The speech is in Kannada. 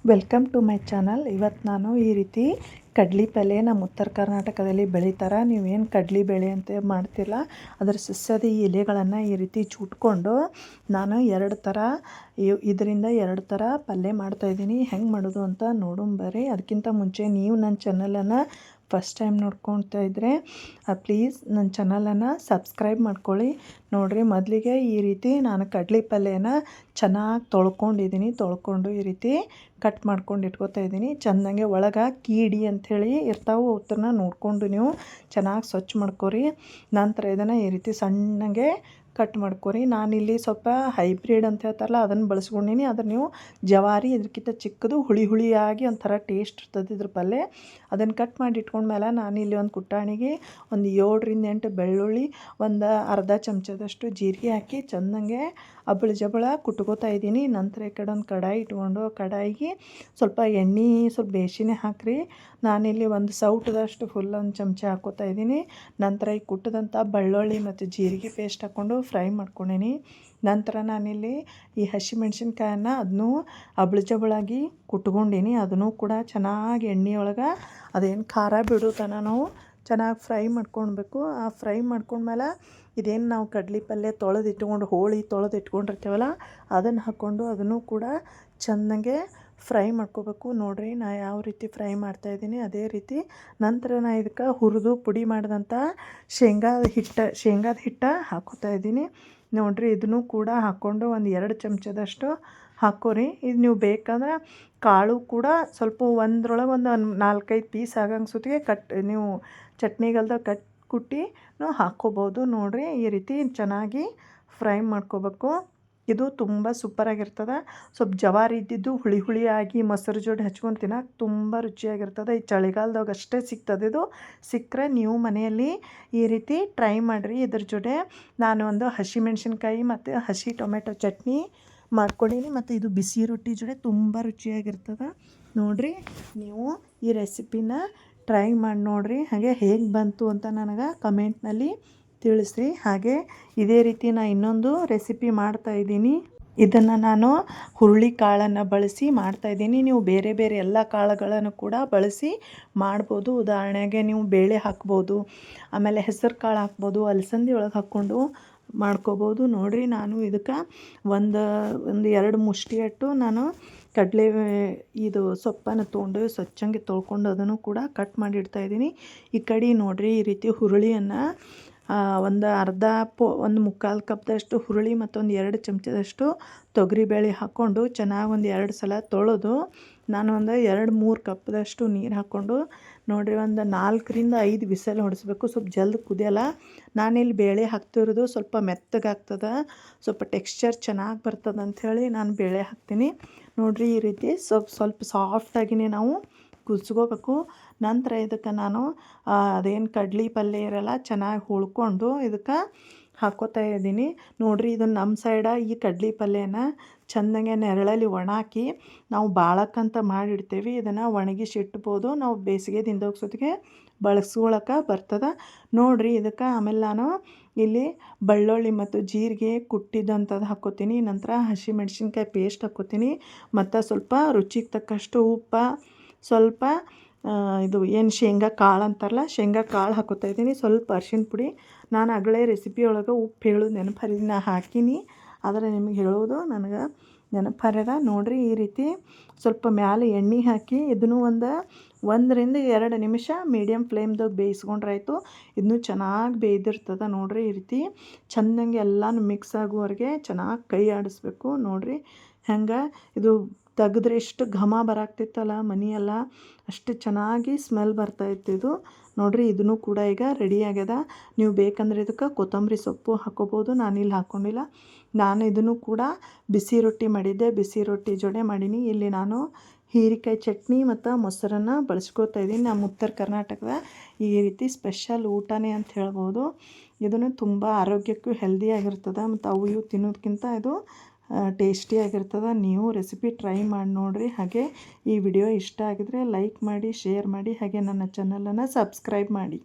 Welcome to my channel. ಇವತ್ತು ನಾನು ಈ ರೀತಿ ಕಡ್ಲಿ ಪಲ್ಯ ನಮ್ಮ ಉತ್ತರ ಕರ್ನಾಟಕದಲ್ಲಿ ಬೆಳೀತಾರೆ. ನೀವೇನು ಕಡ್ಲಿ ಬೇಳೆ ಅಂತ ಮಾಡ್ತಿಲ್ಲ, ಅದರ ಸಸ್ಯದ ಈ ಎಲೆಗಳನ್ನು ಈ ರೀತಿ ಚುಟ್ಕೊಂಡು ನಾನು ಇದರಿಂದ ಎರಡು ಥರ ಪಲ್ಯ ಮಾಡ್ತಾಯಿದ್ದೀನಿ. ಹೆಂಗೆ ಮಾಡೋದು ಅಂತ ನೋಡೋಣ. ಅದಕ್ಕಿಂತ ಮುಂಚೆ ನೀವು ನನ್ನ ಚಾನಲನ್ನು ಫಸ್ಟ್ ಟೈಮ್ ನೋಡ್ಕೊಳ್ತಾ ಇದ್ದರೆ ಪ್ಲೀಸ್ ನನ್ನ ಚಾನಲನ್ನು ಸಬ್ಸ್ಕ್ರೈಬ್ ಮಾಡ್ಕೊಳ್ಳಿ. ನೋಡಿರಿ, ಮೊದಲಿಗೆ ಈ ರೀತಿ ನಾನು ಕಡ್ಲಿ ಪಲ್ಯನ ಚೆನ್ನಾಗಿ ತೊಳ್ಕೊಂಡು ಈ ರೀತಿ ಕಟ್ ಮಾಡ್ಕೊಂಡು ಇಟ್ಕೋತಾ ಇದ್ದೀನಿ. ಚೆಂದಂಗೆ ಒಳಗೆ ಕೀಡಿ ಅಂಥೇಳಿ ಇರ್ತಾವೆ, ಅವತ್ತನ್ನು ನೋಡಿಕೊಂಡು ನೀವು ಚೆನ್ನಾಗಿ ಸ್ವಚ್ಛ ಮಾಡ್ಕೊರಿ. ನಂತರ ಇದನ್ನು ಈ ರೀತಿ ಸಣ್ಣಗೆ ಕಟ್ ಮಾಡ್ಕೊರಿ. ನಾನಿಲ್ಲಿ ಸ್ವಲ್ಪ ಹೈಬ್ರಿಡ್ ಅಂತ ಹೇಳ್ತಾರಲ್ಲ ಅದನ್ನು ಬಳಸ್ಕೊಂಡೀನಿ. ಅದ್ರ ನೀವು ಜವಾರಿ ಇದಕ್ಕಿಂತ ಚಿಕ್ಕದು ಹುಳಿಯಾಗಿ ಒಂಥರ ಟೇಸ್ಟ್ ಇರ್ತದೆ ಇದ್ರ ಪಲ್ಯ. ಅದನ್ನು ಕಟ್ ಮಾಡಿ ಇಟ್ಕೊಂಡ್ಮೇಲೆ ನಾನಿಲ್ಲಿ ಒಂದು ಕುಟ್ಟಾಣಿಗೆ ಒಂದು 7ರಿಂದ 8 ಬೆಳ್ಳುಳ್ಳಿ, ಒಂದು ಅರ್ಧ ಚಮಚದಷ್ಟು ಜೀರಿಗೆ ಹಾಕಿ ಚೆಂದಂಗೆ ಜಬಳ ಕುಟ್ಕೋತಾ ಇದ್ದೀನಿ. ನಂತರ ಈ ಕಡೆ ಒಂದು ಕಡಾಯಿ ಇಟ್ಕೊಂಡು ಕಡಾಯಿಗೆ ಸ್ವಲ್ಪ ಎಣ್ಣೆ ಸ್ವಲ್ಪ ಬೇಸಿನೇ ಹಾಕಿರಿ. ನಾನಿಲ್ಲಿ ಒಂದು ಸೌಟದಷ್ಟು ಫುಲ್ ಒಂದು ಚಮಚ ಹಾಕ್ಕೋತಾ ಇದ್ದೀನಿ. ನಂತರ ಈ ಕುಟ್ಟಿದಂಥ ಬೆಳ್ಳುಳ್ಳಿ ಮತ್ತು ಜೀರಿಗೆ ಪೇಸ್ಟ್ ಹಾಕ್ಕೊಂಡು ಫ್ರೈ ಮಾಡ್ಕೊಂಡೀನಿ. ನಂತರ ನಾನಿಲ್ಲಿ ಈ ಹಸಿಮೆಣ್ಸಿನ್ಕಾಯನ್ನು ಅದನ್ನೂ ಜಬಳಾಗಿ ಕುಟ್ಕೊಂಡೀನಿ. ಅದನ್ನು ಕೂಡ ಚೆನ್ನಾಗಿ ಎಣ್ಣೆಯೊಳಗೆ ಅದೇನು ಖಾರ ಬಿಡೋ ತನಕ ನಾವು ಚೆನ್ನಾಗಿ ಫ್ರೈ ಮಾಡ್ಕೊಳ್ಬೇಕು. ಆ ಫ್ರೈ ಮಾಡ್ಕೊಂಡ್ಮೇಲೆ ಇದೇನು ನಾವು ಕಡ್ಲಿ ಪಲ್ಯ ತೊಳೆದಿಟ್ಕೊಂಡಿರ್ತೀವಲ್ಲ ಅದನ್ನು ಹಾಕ್ಕೊಂಡು ಅದನ್ನು ಕೂಡ ಚೆನ್ನಾಗೆ ಫ್ರೈ ಮಾಡ್ಕೋಬೇಕು. ನೋಡಿರಿ, ನಾ ಯಾವ ರೀತಿ ಫ್ರೈ ಮಾಡ್ತಾಯಿದ್ದೀನಿ ಅದೇ ರೀತಿ. ನಂತರ ನಾನು ಇದಕ್ಕೆ ಹುರಿದು ಪುಡಿ ಮಾಡಿದಂಥ ಶೇಂಗಾದ ಹಿಟ್ಟು ಹಾಕ್ಕೋತಾ ಇದ್ದೀನಿ. ನೋಡಿರಿ, ಇದನ್ನು ಕೂಡ ಹಾಕ್ಕೊಂಡು ಒಂದು 2 ಚಮಚದಷ್ಟು ಹಾಕ್ಕೋರಿ. ಇದು ನೀವು ಬೇಕಂದ್ರೆ ಕಾಳು ಕೂಡ ಸ್ವಲ್ಪ ಒಂದರೊಳಗೆ ಒಂದು 4-5 ಪೀಸ್ ಆಗಂಗೆ ಸುತ್ತಿಗೆ ನೀವು ಚಟ್ನಿಗಲ್ದ ಕುಟ್ಟಿ ಹಾಕ್ಕೋಬೋದು. ನೋಡಿರಿ, ಈ ರೀತಿ ಚೆನ್ನಾಗಿ ಫ್ರೈ ಮಾಡ್ಕೋಬೇಕು. ಇದು ತುಂಬ ಸೂಪರಾಗಿರ್ತದೆ. ಸ್ವಲ್ಪ ಜವಾರಿ ಇದ್ದಿದ್ದು ಹುಳಿಯಾಗಿ ಮೊಸರು ಜೋಡಿ ಹಚ್ಕೊಂಡು ತಿನ್ನೋಕೆ ತುಂಬ ರುಚಿಯಾಗಿರ್ತದೆ. ಈ ಚಳಿಗಾಲದಾಗ ಅಷ್ಟೇ ಸಿಗ್ತದೆ. ಇದು ಸಿಕ್ಕರೆ ನೀವು ಮನೆಯಲ್ಲಿ ಈ ರೀತಿ ಟ್ರೈ ಮಾಡಿರಿ. ಇದ್ರ ಜೊತೆ ನಾನು ಒಂದು ಹಸಿಮೆಣ್ಸಿನ್ಕಾಯಿ ಮತ್ತು ಹಸಿ ಟೊಮೆಟೊ ಚಟ್ನಿ ಮಾಡ್ಕೊಂಡೀನಿ. ಮತ್ತು ಇದು ಬಿಸಿ ರೊಟ್ಟಿ ಜೊತೆ ತುಂಬ ರುಚಿಯಾಗಿರ್ತದೆ. ನೋಡಿರಿ, ನೀವು ಈ ರೆಸಿಪಿನ ಟ್ರೈ ಮಾಡಿ ನೋಡಿರಿ. ಹಾಗೆ ಹೇಗೆ ಬಂತು ಅಂತ ನನಗೆ ಕಮೆಂಟ್ನಲ್ಲಿ ತಿಳಿಸ್ರಿ. ಹಾಗೆ ಇದೇ ರೀತಿ ನಾನು ಇನ್ನೊಂದು ರೆಸಿಪಿ ಮಾಡ್ತಾಯಿದ್ದೀನಿ. ಇದನ್ನು ನಾನು ಹುರುಳಿ ಕಾಳನ್ನು ಬಳಸಿ ಮಾಡ್ತಾಯಿದ್ದೀನಿ. ನೀವು ಬೇರೆ ಎಲ್ಲ ಕಾಳುಗಳನ್ನು ಕೂಡ ಬಳಸಿ ಮಾಡ್ಬೋದು. ಉದಾಹರಣೆಗೆ ನೀವು ಬೇಳೆ ಹಾಕ್ಬೋದು, ಆಮೇಲೆ ಹೆಸರು ಕಾಳು ಹಾಕ್ಬೋದು, ಅಲಸಂದಿ ಒಳಗೆ ಹಾಕ್ಕೊಂಡು ಮಾಡ್ಕೋಬೋದು. ನೋಡಿರಿ, ನಾನು ಇದಕ್ಕೆ ಒಂದು 2 ಮುಷ್ಟಿಯಟ್ಟು ನಾನು ಇದು ಸೊಪ್ಪನ್ನು ತೊಗೊಂಡು ಸ್ವಚ್ಛಂಗೆ ತೊಳ್ಕೊಂಡು ಅದನ್ನು ಕೂಡ ಕಟ್ ಮಾಡಿ ಇಡ್ತಾಯಿದ್ದೀನಿ. ಈ ಕಡೆ ನೋಡಿರಿ, ಈ ರೀತಿ ಹುರುಳಿಯನ್ನು ಒಂದು ಮುಕ್ಕಾಲು ಕಪ್ದಷ್ಟು ಹುರುಳಿ ಮತ್ತೊಂದು 2 ಚಮಚದಷ್ಟು ತೊಗರಿಬೇಳೆ ಹಾಕ್ಕೊಂಡು ಚೆನ್ನಾಗಿ ಒಂದು 2 ಸಲ ತೊಳೆದು ನಾನು ಒಂದು 2-3 ಕಪ್ದಷ್ಟು ನೀರು ಹಾಕ್ಕೊಂಡು ನೋಡಿರಿ ಒಂದು 4ರಿಂದ 5 ವಿಸಲ್ ಹೊಡಿಸ್ಬೇಕು. ಸ್ವಲ್ಪ ಜಲ್ದಿ ಕುದಿಯಲ್ಲ. ನಾನಿಲ್ಲಿ ಬೇಳೆ ಹಾಕ್ತಿರೋದು ಸ್ವಲ್ಪ ಮೆತ್ತಗಾಗ್ತದೆ, ಸ್ವಲ್ಪ ಟೆಕ್ಸ್ಚರ್ ಚೆನ್ನಾಗಿ ಬರ್ತದೆ ಅಂಥೇಳಿ ನಾನು ಬೇಳೆ ಹಾಕ್ತೀನಿ. ನೋಡಿರಿ, ಈ ರೀತಿ ಸ್ವಲ್ಪ ಸಾಫ್ಟಾಗಿಯೇ ನಾವು ಕುದಿಸ್ಕೋಬೇಕು. ನಂತರ ಇದಕ್ಕೆ ನಾನು ಅದೇನು ಕಡ್ಲಿ ಪಲ್ಯ ಇರಲ್ಲ ಚೆನ್ನಾಗಿ ಹುಳ್ಕೊಂಡು ಇದಕ್ಕೆ ಹಾಕ್ಕೋತಾ ಇದ್ದೀನಿ. ನೋಡಿರಿ, ಇದನ್ನು ನಮ್ಮ ಸೈಡ ಈ ಕಡ್ಲಿ ಪಲ್ಯನ ಚೆಂದಂಗೆ ನೆರಳಲ್ಲಿ ಒಣಾಕಿ ನಾವು ಬಾಳಕ್ಕಂತ ಮಾಡಿಡ್ತೇವೆ. ಇದನ್ನು ಒಣಗಿಸಿ ಇಟ್ಬೋದು. ನಾವು ಬೇಸಿಗೆ ದಿನದೊತ್ತಿಗೆ ಬಳಸ್ಕೊಳಕ್ಕೆ ಬರ್ತದೆ. ನೋಡಿರಿ, ಇದಕ್ಕೆ ಆಮೇಲೆ ನಾನು ಇಲ್ಲಿ ಬೆಳ್ಳುಳ್ಳಿ ಮತ್ತು ಜೀರಿಗೆ ಕುಟ್ಟಿದಂಥದ್ದು ಹಾಕ್ಕೋತೀನಿ. ನಂತರ ಹಸಿಮೆಣ್ಸಿನ್ಕಾಯಿ ಪೇಸ್ಟ್ ಹಾಕ್ಕೋತೀನಿ. ಮತ್ತು ಸ್ವಲ್ಪ ರುಚಿಗೆ ತಕ್ಕಷ್ಟು ಉಪ್ಪು, ಸ್ವಲ್ಪ ಇದು ಏನು ಶೇಂಗಾ ಕಾಳು ಅಂತಾರಲ್ಲ ಶೇಂಗಾ ಕಾಳು ಹಾಕ್ಕೋತಾ ಇದ್ದೀನಿ. ಸ್ವಲ್ಪ ಅರಿಶಿನ ಪುಡಿ. ನಾನು ಆಗಲೇ ರೆಸಿಪಿ ಒಳಗೆ ಉಪ್ಪು ಹೇಳೋದು ನೆನಪು ನಾ ಹಾಕೀನಿ, ಆದರೆ ನಿಮಗೆ ಹೇಳೋದು ನನಗೆ ನೆನಪು ಹರ್ಯದ. ನೋಡಿರಿ, ಈ ರೀತಿ ಸ್ವಲ್ಪ ಮ್ಯಾಲೆ ಎಣ್ಣೆ ಹಾಕಿ ಇದನ್ನು 1ರಿಂದ 2 ನಿಮಿಷ ಮೀಡಿಯಮ್ ಫ್ಲೇಮ್ದಾಗ ಬೇಯಿಸ್ಕೊಂಡ್ರಾಯ್ತು. ಇದನ್ನು ಚೆನ್ನಾಗಿ ಬೇಯ್ದಿರ್ತದೆ. ನೋಡಿರಿ, ಈ ರೀತಿ ಚೆಂದಂಗೆ ಎಲ್ಲನೂ ಮಿಕ್ಸ್ ಆಗುವವರೆಗೆ ಚೆನ್ನಾಗಿ ಕೈ ಆಡಿಸ್ಬೇಕು. ನೋಡಿರಿ, ಹೆಂಗೆ ಇದು ತೆಗೆದ್ರೆ ಎಷ್ಟು ಘಮ ಬರಾಕ್ತಿತ್ತಲ್ಲ ಮನೆಯೆಲ್ಲ, ಅಷ್ಟು ಚೆನ್ನಾಗಿ ಸ್ಮೆಲ್ ಬರ್ತಾಯಿತ್ತು ಇದು. ನೋಡಿರಿ, ಇದನ್ನು ಕೂಡ ಈಗ ರೆಡಿ ಆಗ್ಯದ. ನೀವು ಬೇಕಂದ್ರೆ ಇದಕ್ಕೆ ಕೊತ್ತಂಬರಿ ಸೊಪ್ಪು ಹಾಕ್ಕೋಬೋದು. ನಾನಿಲ್ಲಿ ಹಾಕ್ಕೊಂಡಿಲ್ಲ. ನಾನು ಇದನ್ನು ಕೂಡ ಬಿಸಿ ರೊಟ್ಟಿ ಮಾಡಿದ್ದೆ, ಬಿಸಿ ರೊಟ್ಟಿ ಜೊತೆ ಮಾಡೀನಿ. ಇಲ್ಲಿ ನಾನು ಹೀರೆಕಾಯಿ ಚಟ್ನಿ ಮತ್ತು ಮೊಸರನ್ನು ಬಳಸ್ಕೊತಾ ಇದ್ದೀನಿ. ನಮ್ಮ ಉತ್ತರ ಕರ್ನಾಟಕದ ಈ ರೀತಿ ಸ್ಪೆಷಲ್ ಊಟನೇ ಅಂತ ಹೇಳ್ಬೋದು. ಇದನ್ನು ತುಂಬ ಆರೋಗ್ಯಕ್ಕೂ ಹೆಲ್ದಿಯಾಗಿರ್ತದೆ. ಮತ್ತು ಅವು ಇವು ತಿನ್ನೋದಕ್ಕಿಂತ ಇದು ಟೇಸ್ಟಿಯಾಗಿರ್ತದೆ. ನೀವು ರೆಸಿಪಿ ಟ್ರೈ ಮಾಡಿ ನೋಡಿರಿ. ಹಾಗೆ ಈ ವಿಡಿಯೋ ಇಷ್ಟ ಆಗಿದರೆ ಲೈಕ್ ಮಾಡಿ, ಶೇರ್ ಮಾಡಿ, ಹಾಗೆ ನನ್ನ ಚಾನಲನ್ನು ಸಬ್ಸ್ಕ್ರೈಬ್ ಮಾಡಿ.